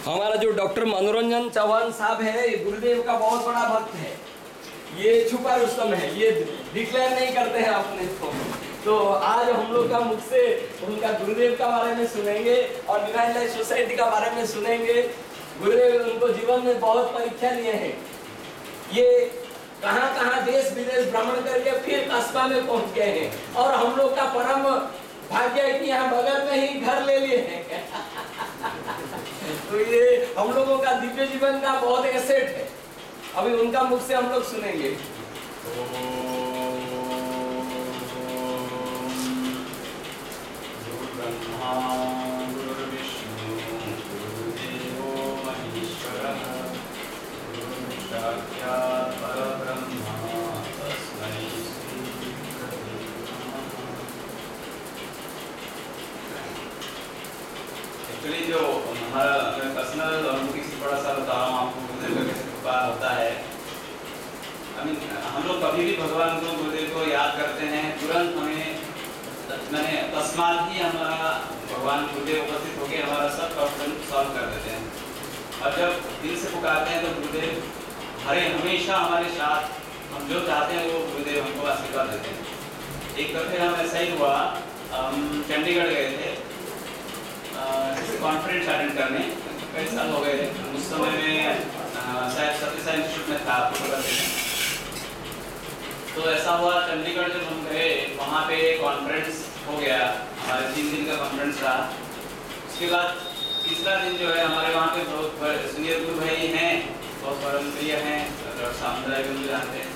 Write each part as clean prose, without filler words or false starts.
हमारा जो डॉक्टर मनोरंजन चौहान साहब है, ये गुरुदेव का बहुत बड़ा भक्त है। ये छुपा रुस्तम है, ये डिक्लेयर नहीं करते हैं अपने को। तो आज हम लोग का मुख से उनका गुरुदेव का बारे में सुनेंगे और डिवाइन लाइफ सोसाइटी का बारे में सुनेंगे। गुरुदेव उनको जीवन में बहुत परीक्षा लिए हैं। ये कहाँ कहाँ देश विदेश भ्रमण करके फिर कस्बा में पहुंच गए हैं और हम लोग का परम भाग्य है कि यहाँ बगल में ही घर ले लिए हैं। तो ये हम लोगों का दिव्य जीवन का बहुत एसेट है। अभी उनका मुख से हम लोग सुनेंगे। एक्चुअली जो हमारा पर्सनल अनुभूति से बड़ा सा बता रहा हूँ आपको गुरुदेव का कैसे कृपा होता है। हम लोग कभी भी भगवान को गुरुदेव को याद करते हैं, तुरंत हमें मैंने तस्मात ही हमारा भगवान गुरुदेव उपस्थित होकर हमारा सब प्रॉब्लम सॉल्व कर देते हैं। और जब दिल से पुकारते हैं तो गुरुदेव हमेशा हमारे साथ, हम जो चाहते हैं वो गुरुदेव हमको आशीर्वाद देते हैं। एक दफे हम ऐसा ही हुआ, हम चंडीगढ़ गए थे कॉन्फ्रेंस अटेंड करने, कई साल हो गए। उस समय में शायद सत्यसाई इंस्टीट्यूट में था फोटोग्राफी में। तो ऐसा हुआ चंडीगढ़ जब हम गए, वहाँ पे कॉन्फ्रेंस हो गया, हमारे 3 दिन का कॉन्फ्रेंस रहा। उसके बाद तीसरा दिन जो है हमारे वहाँ पे बहुत सीनियर गुरु भाई हैं, बहुत परम प्रिय हैं, डॉक्टर सामुदाय भी मुझे जानते हैं,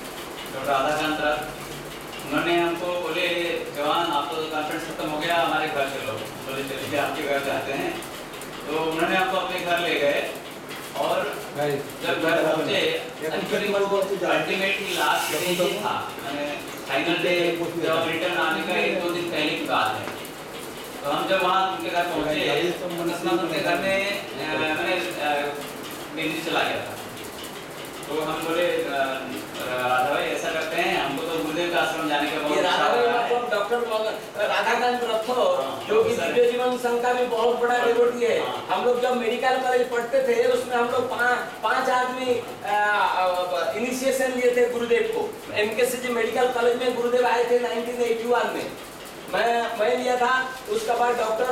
डॉक्टर राधाकांत रथ। उन्होंने हमको बोले, जवान आप तो कॉन्फ्रेंस खत्म हो गया, हमारे घर चलो। बोले चलिए आपके घर जाते हैं। तो उन्होंने हमको अपने घर ले गए और जब घर पहुँचे अल्टीमेटली लास्ट डे ही था, मैंने फाइनल डे जब रिटर्न आने का 1-2 दिन पहले की बात है। तो हम जब वहाँ उनके घर पहुँचे, उनके घर में मैंने बिजली चला गया था। तो हम बोले राधा भाई ऐसा करते हैं, हमको तो गुरुदेव का आश्रम जाने का बहुत राधा भाई मतलब डॉक्टर राधाकांत रथो, जो कि दिव्य जीवन संघ का भी बहुत बड़ा डिवोटी है। हम लोग जब मेडिकल कॉलेज पढ़ते थे, उसमें हम लोग 5 आदमी इनिशिएशन लिए थे गुरुदेव को। एमकेसीजी मेडिकल कॉलेज में गुरुदेव आए थे 1981 में, मैं लिया था। उसके बाद डॉक्टर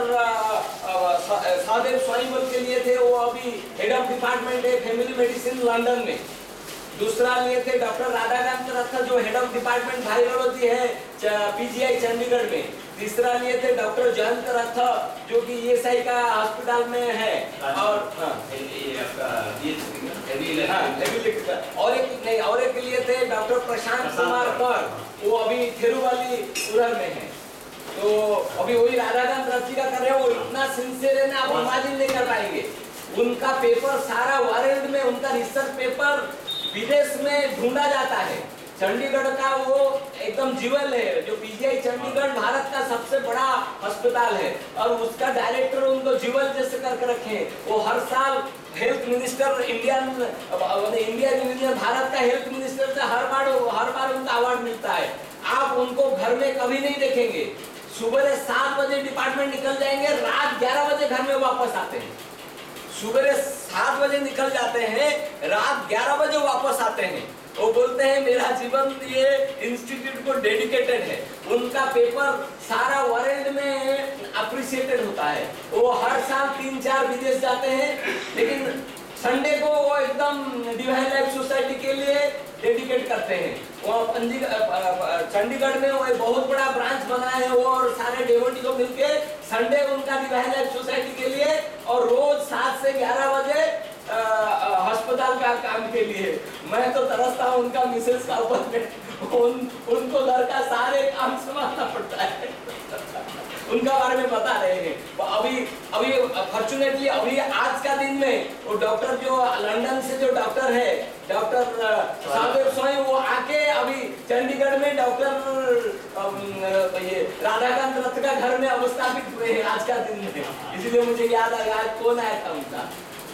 सहदेव स्वाईबल के लिए थे, वो अभी हेड ऑफ डिपार्टमेंट है फैमिली मेडिसिन लंदन में। दूसरा लिए थे डॉक्टर राधाकांत रथ, जो हेड ऑफ डिपार्टमेंट वायरोलॉजी है पीजीआई चंडीगढ़ में। तीसरा लिए थे डॉक्टर जयंत रथ, जो कि ईएसआई का अस्पताल में है। और एक लिए थे डॉक्टर प्रशांत कुमार कर, वो अभी थिरुवल्ली उधर में है। तो अभी वही राधाकांत रथ जी का कर रहे हैं। वो इतना सिंसियर है ना, आप इमेजिन नहीं कर पाएंगे। उनका पेपर सारा वर्ल्ड में, उनका रिसर्च पेपर विदेश में ढूंढा जाता है। चंडीगढ़ का वो एकदम जीवल है, जो पीजीआई चंडीगढ़ भारत का सबसे बड़ा अस्पताल है और उसका डायरेक्टर उनको जीवल जैसे करके रखे हैं। वो हर साल हेल्थ मिनिस्टर इंडिया भारत का हेल्थ मिनिस्टर से हर बार उनका अवार्ड मिलता है। आप उनको घर में कभी नहीं देखेंगे। सुबह 7 बजे डिपार्टमेंट निकल जाएंगे, रात 11 बजे घर में वापस आते हैं। सुबह 7 बजे निकल जाते हैं, रात 11 बजे वापस आते हैं। वो बोलते हैं मेरा जीवन ये इंस्टीट्यूट को डेडिकेटेड है। उनका पेपर सारा वर्ल्ड में अप्रिशिएटेड होता है। वो हर साल 3-4 विदेश जाते हैं, लेकिन संडे को वो एकदम डिवाइन लाइफ सोसाइटी के लिए डेडिकेट करते हैं। वो चंडीगढ़ में वो बहुत बड़ा ब्रांच बनाए हैं वो, और सारे डेवोटी को मिलके संडे उनका डिवाइन लाइफ सोसाइटी के लिए, और रोज 7 से 11 बजे अस्पताल का काम के लिए। मैं तो तरसता हूँ उनका मिसेस का ऊपर में, उनको घर का सारे काम संभालना पड़ता है। उनका बारे में बता रहे हैं। अभी फॉर्चुनेटली अभी आज का दिन में वो डॉक्टर जो लंदन से जो डॉक्टर है, डॉक्टर सहदेव स्वाई, वो आके अभी चंडीगढ़ में डॉक्टर ये राधाकांत रथ का घर में अवस्थापित हुए हैं आज का दिन में। इसलिए मुझे याद आया आज कौन आया था उनका।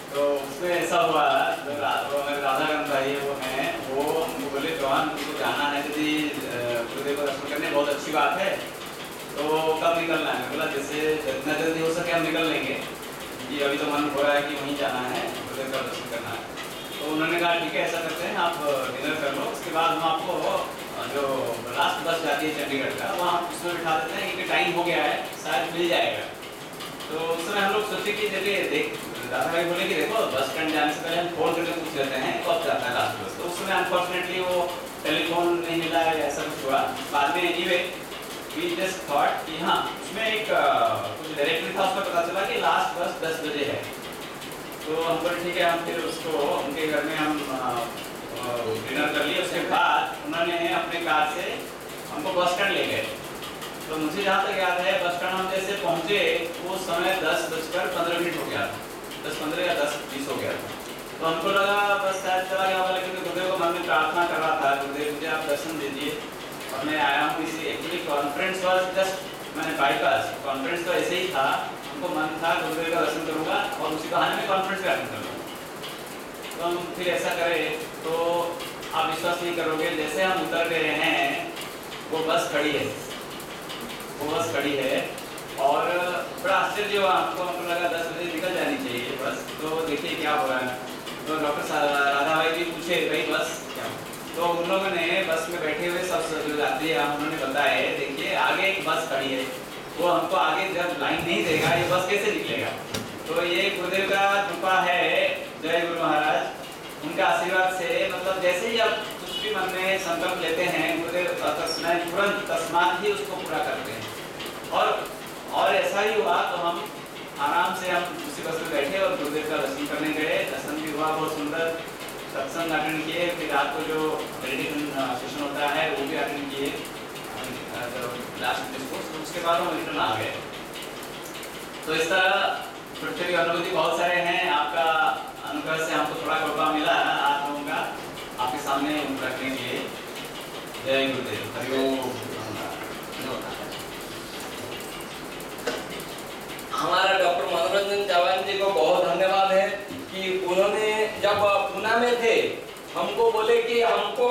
तो उसमें ऐसा हुआ, जो राधाकांत भाई वो हैं, वो हमको बोले जवान उनको जाना है यदि गुरुदेव को दर्शन करने, बहुत अच्छी बात है। तो कब निकलना है? बोला जैसे जितना जल्दी हो सके हम निकल लेंगे। कि अभी तो मन हो रहा है कि वहीं जाना है, गुरुदेव का दर्शन करना है। तो उन्होंने कहा ठीक है ऐसा करते हैं, आप डिनर कर लो, उसके बाद हम आपको जो लास्ट बस जाती है चंडीगढ़ का वहाँ उसमें बिठा देते हैं, क्योंकि टाइम हो गया है, शायद मिल जाएगा। तो उस समय हम लोग सोचे कि चलिए दादा भाई बोले कि देखो बस स्टैंड जाने से पहले हम फ़ोन करके पूछ लेते हैं कब जाता है लास्ट बस। तो उस समय अनफॉर्चुनेटली वो टेलीफोन नहीं मिला है, ऐसा कुछ हुआ। बाद में एनीवे वी जस्ट थॉट कि हाँ उसमें एक कुछ डायरेक्टली था, उसमें पता चला कि लास्ट बस 10 बजे है। तो हम बोले ठीक है, हम फिर उसको उनके घर में हम डिनर कर लिए। उसके बाद उन्होंने अपने कार से हमको बस स्टैंड ले गए। तो मुझे जहाँ तक याद है बस स्टैंड हम जैसे पहुँचे वो समय 10:15 हो गया था, 10:15 या 10:20 हो गया था। तो हमको लगा बस शायद चला गया होगा, लेकिन गुरुदेव को मन में प्रार्थना कर रहा था, गुरुदेव मुझे आप दर्शन दीजिए। और मैं आया हूँ इसी एक्चुअली कॉन्फ्रेंस वॉज जस्ट मैंने बाईपास कॉन्फ्रेंस तो ऐसे ही था, हमको मन था गुरुदेव का दर्शन करूँगा और उसी बहाने में कॉन्फ्रेंस का अटेंड करूँगा। तो हम फिर ऐसा करें तो आप विश्वास नहीं करोगे, जैसे हम उतर गए हैं वो बस खड़ी है, वो बस खड़ी है और बड़ा आश्चर्य हुआ हमको लगा 10 बजे निकल जानी चाहिए बस। तो देखिए क्या हो रहा है। तो डॉक्टर राधा भाई जी पूछे भाई बस क्या, तो उन लोगों ने बस में बैठे हुए सब जो यात्री हैं उन्होंने बताया देखिए आगे एक बस खड़ी है, वो हमको आगे जब लाइन नहीं देगा ये बस कैसे निकलेगा। तो ये गुरुदेव का कृपा है, जय गुरु महाराज, उनका आशीर्वाद से मतलब जैसे ही आप कुछ भी मन में संकल्प लेते हैं गुरुदेव तुरंत तस्मात ही उसको पूरा करते हैं। और ऐसा ही हुआ। तो हम आराम से हम उसी बस में बैठे और गुरुदेव का दर्शन करने गए। दर्शन भी हुआ बहुत सुंदर, सत्संग अटेंड किए, फिर रात को जो मेडिटेशन सेशन होता है वो भी अटेंड किए लास्ट डिस्कोर्स। उसके बाद हम रिटर्न आ गए। तो इस तरह छोटी छोटी अनुभूति बहुत सारे हैं। आपका अनुग्रह से हमको थोड़ा कृपा मिला आप लोगों का आपके सामने रखने के लिए। जय गुरुदेव, हरिओम। हमारा डॉक्टर मनोरंजन चौहान जी को बहुत धन्यवाद है कि उन्होंने जब पुणे में थे हमको बोले कि हमको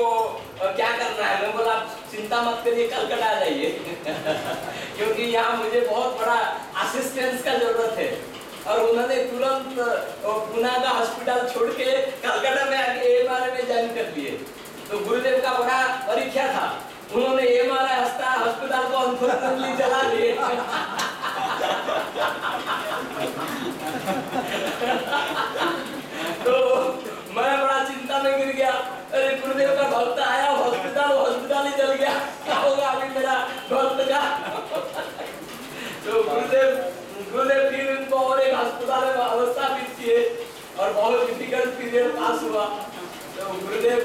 क्या करना है। मैं बोला चिंता मत करिए, कलकत्ता आ जाइए क्योंकि यहाँ मुझे बहुत बड़ा असिस्टेंस का जरूरत है। और उन्होंने तुरंत पुणे का हॉस्पिटल छोड़ के कलकत्ता में आके एमआरआई में ज्वाइन कर लिए। तो गुरुदेव का बड़ा परीक्षा था, उन्होंने एमआरआई हॉस्पिटल को अनफॉर्चुनेटली चला दिए तो मैं बड़ा चिंता में गिर गया। अरे गुरुदेव का भक्त आया, हॉस्पिटल ही जल गया, क्या होगा अभी मेरा भक्त का तो गुरुदेव फिर उनको और एक अस्पताल में अवस्थापित किए और बहुत डिफिकल्ट पीरियड पास हुआ। तो गुरुदेव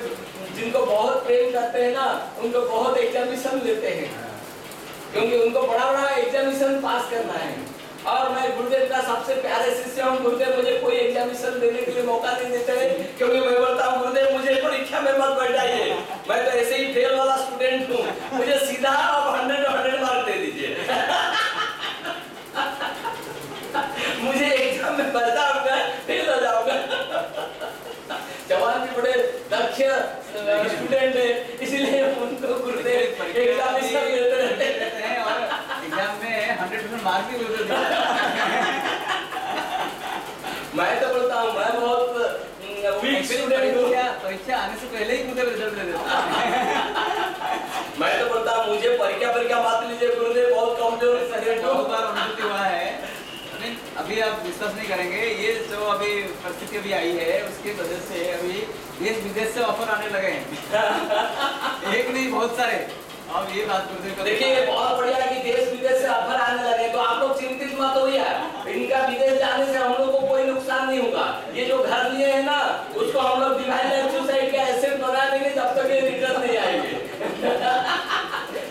जिनको बहुत प्रेम करते हैं ना उनको बहुत एग्जामिनेशन लेते हैं, क्योंकि उनको बड़ा एग्जामिनेशन पास करना है। और मैं गुरुदेव का सबसे प्यारे शिष्य हूँ। गुरुदेव मुझे कोई एग्जामिनेशन देने के लिए मौका नहीं देते हैं, क्योंकि मैं बोलता हूँ गुरुदेव मुझे परीक्षा में मत बैठाइए, मैं तो ऐसे ही फेल वाला स्टूडेंट हूँ, मुझे सीधा आप 100 मार्क दे दीजिए मुझे एग्जाम में बैठा होगा फेल हो जाऊंगा जवान भी बड़े दक्ष स्टूडेंट है, इसीलिए उनको गुरुदेव एग्जामिनेशन देते रहते हैं और एग्जाम में 100% मार्क भी मिलते हैं मैं तो बोलता हूँ मैं बहुत वीक स्टूडेंट हूँ। परीक्षा आने से पहले ही मुझे रिजल्ट दे देता मैं तो बोलता हूँ मुझे परीक्षा मत लीजिए गुरुदेव, बहुत कमजोर स्टूडेंट हूँ। बहुत बार अनुभूति हुआ है, अभी आप विश्वास नहीं करेंगे, ये जो अभी परिस्थिति अभी आई है उसकी वजह से अभी देश विदेश से ऑफर आने लगे हैं एक नहीं बहुत सारे। अब ये बात देखिए बहुत बढ़िया कि देश विदेश से ऑफर आने लगे, तो आप लोग चिंतित मत होइए, इनका विदेश जाने से हम लोग को कोई नुकसान नहीं होगा। ये जो घर लिए है ना उसको हम लोग डिवाइन लाइफ सोसाइटी का एसेट बना देंगे जब तक ये रिटर्न नहीं आएंगे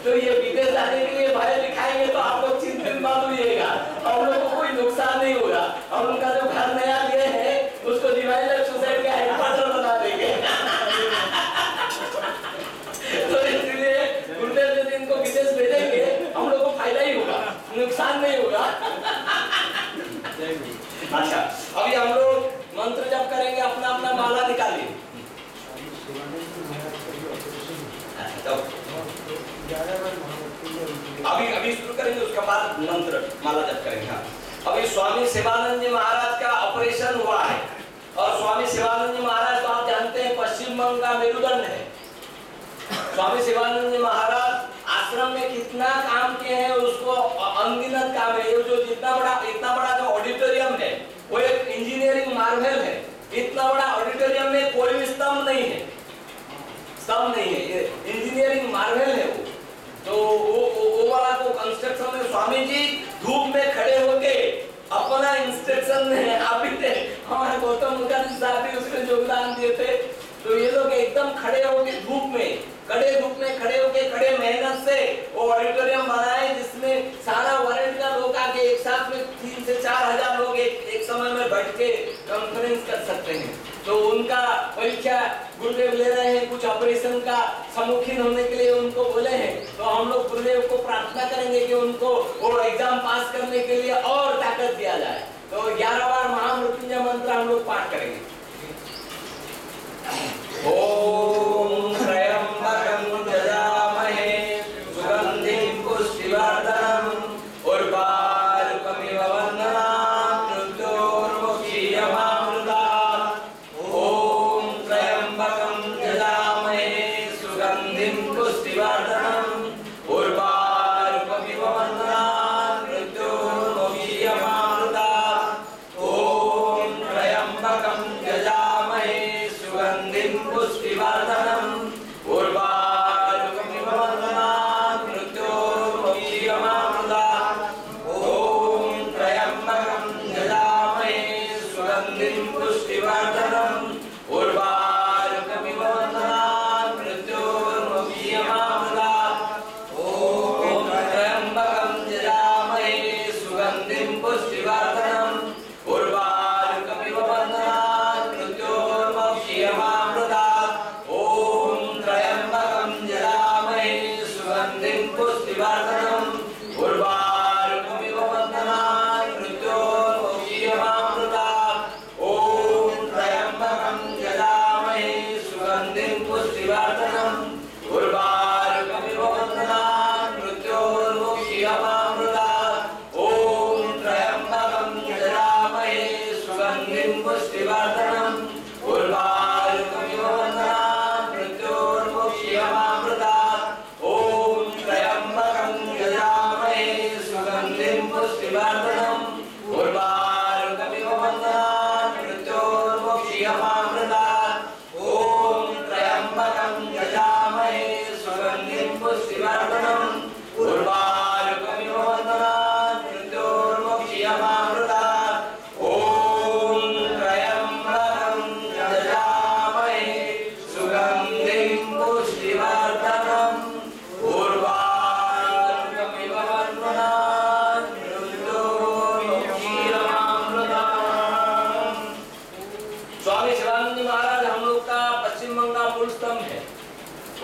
तो ये विदेश जाने के लिए भाई लिखाएंगे तो आप लोग चिंतित मत होइएगा, हम लोग को कोई नुकसान नहीं होगा। हम उनका जो घर नया लिए है उसको डिवाइन लाइफ सोसाइटी का हेडक्वार्टर बना देंगे तो इसलिए गुरुदेव यदि इनको विदेश भेजेंगे हम लोग को फायदा ही होगा, नुकसान नहीं होगा अच्छा अभी हम लोग मंत्र जप करेंगे, अपना अपना माला निकालिए। अभी शुरू करेंगे, उसके बाद मंत्र माला जप करेंगे। हाँ अभी स्वामी शिवानंद जी महाराज का ऑपरेशन हुआ है और स्वामी शिवानंद जी महाराज तो आप जानते हैं पश्चिम बंगाल का मेरुदंड है। स्वामी शिवानंद जी महाराज आश्रम में कितना काम किए हैं उसको अनगिनत काम है। ये जो इतना बड़ा जो ऑडिटोरियम है वो एक इंजीनियरिंग मार्वेल है। इतना बड़ा ऑडिटोरियम में कोई भी स्तंभ नहीं है, ये इंजीनियरिंग मार्वेल है वो। तो वो वाला को कंस्ट्रक्शन में स्वामी जी धूप में खड़े होके अपना इंस्ट्रक्शन है। आप ही थे हमारे गौतम मुखर्जी साहब भी उसमें योगदान दिए थे। तो ये लोग एकदम खड़े होके धूप में खड़े होके खड़े मेहनत से वो ऑडिटोरियम बनाए जिसमें सारा वर्ल्ड का लोग आके एक साथ में 3 से 4 हजार लोग एक समय में बैठ के कॉन्फ्रेंस कर सकते हैं। तो उनका परीक्षा गुरुदेव ले रहे हैं, कुछ ऑपरेशन का सम्मुखीन होने के लिए उनको बोले हैं। तो हम लोग गुरुदेव को प्रार्थना करेंगे कि उनको वो एग्जाम पास करने के लिए और ताकत दिया जाए। तो 11 बार महामृत्युंजय मंत्र हम लोग पाठ करेंगे। ओम त्र्यंबकं यजामहे सुगंधिं पुष्टिवर्धनम् उर्वारुकमिव वन्दनाम् मृत्योर्मुक्षीयमामृतात्। ओम त्र्यंबकं यजामहे सुगंधिं पुष्टिवर्धनम् उर्वारुकमिव वन्दनाम् मृत्योर्मुक्षीयमामृतात्। ओम त्र्यंबकं यजामहे सुगंधिं पुष्टिवर्धनम् उर्वारुकमिव वन्दनात् मृत्योर्मुक्षीयमामृतात्। ओम त्र्यंबकं यजामहे सुगंधिं पुष्टिवर्धनम् उर्वारुकमिव वन्दनात् मृत्योर्मुक्षीयमामृतात्। ओम त्र्यंबकं यजामहे सुगंधिं पुष्टिवर्धनम् उर्वारुकमिव वन्दनात् मृत्योर्मुक्षीयमामृतात्। ओम त्र्यंबकं यजामहे सुगंधिं पुष्टिवर्धनम् उर्वारुकमिव वन्दनात् मृत्योर्मुक्षीयमामृतात्। ओम त्र्यंबकं यजामहे सुगंधिं पुष्टिवर्धनम् उर्वारुकमिव वन्दनात् मृत्योर्मुक्षीयमामृतात्। ओम त्र्यंबकं यजामहे सुगंधिं पुष्टिवर्धनम् उर्वारुकमिव वन्दनात् मृत्योर्मुक्षीयमामृतात्। ओम त्र्यंबकं यजामहे सुगंधिं पुष्टिवर्धनम् उर्वारुकमिव वन्दनात् मृत्योर्मुक्षीयमामृतात्। ओम त्र्यंबकं यजामहे सुगंधिं पुष्टिवर्धनम् उर्वारुकमिव वन्दनात् मृत्योर्मुक्षीयमामृतात्। ओम त्र्यंबकं यजामहे सुगंधिं पुष्टिवर्धनम् उर्वारुकमिव वन्दनात् मृत्योर्मुक्षीयमामृतात्। स्वामी शिवानंद जी महाराज हम लोग का पश्चिम बंगाल मूल स्तंभ है।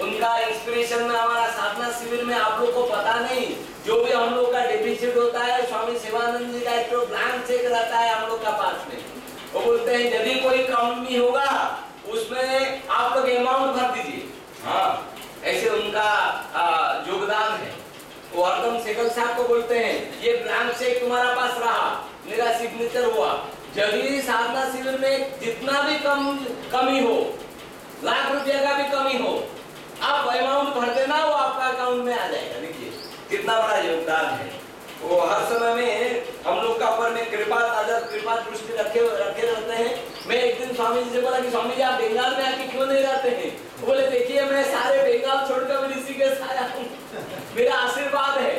उनका इंस्पिरेशन में हमारा साधना शिविर में आप लोग को पता नहीं जो भी हम लोग का डेफिसिट होता है स्वामी शिवानंद जी का एक तो ब्लैंक चेक रहता है हम लोग का पास में। वो बोलते हैं यदि कोई कमी होगा उसमें आप लोग अमाउंट भर दीजिए। हाँ, ऐसे उनका योगदान है। वो हरदम शेखर साहब को बोलते हैं ये ब्लैंक चेक तुम्हारा पास रहा, मेरा सिग्नेचर हुआ। यदि साधना शिविर में जितना भी कमी हो, लाख रुपया का भी कमी हो, आप अमाउंट भर देना, वो आपका अकाउंट में आ जाएगा। देखिए कितना बड़ा योगदान है। वो हर समय में हम लोग का ऊपर में कृपा दृष्टि रखे रहते हैं। मैं एक दिन स्वामी जी से बोला कि स्वामी जी आप बंगाल में आके क्यों नहीं रहते हैं? वो बोले देखिए मैं सारे बंगाल छोड़कर ऋषिकेश आया हूँ। मेरा आशीर्वाद है,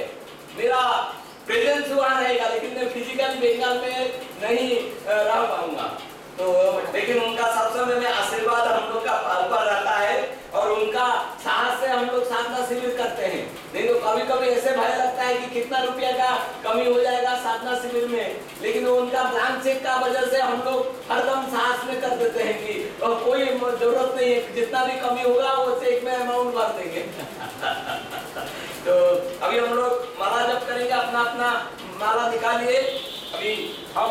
मेरा प्रेजेंस वहाँ रहेगा, लेकिन मैं फिजिकली बंगाल में नहीं रह पाऊंगा। तो लेकिन उनका सब समय में आशीर्वाद हम लोग का ऊपर रहता है और उनका साहस से हम लोग साधना शिविर करते हैं। नहीं तो कभी कभी ऐसे भय लगता है कि कितना रुपया का कमी हो जाएगा साधना शिविर में, लेकिन उनका ब्लैंक चेक का वजह से हम लोग हरदम साहस में कर देते हैं कि कोई जरूरत नहीं है, जितना भी कमी होगा वो चेक में अमाउंट भर देंगे। तो अभी हम लोग माला जप करेंगे, अपना अपना माला निकालिए। अभी हम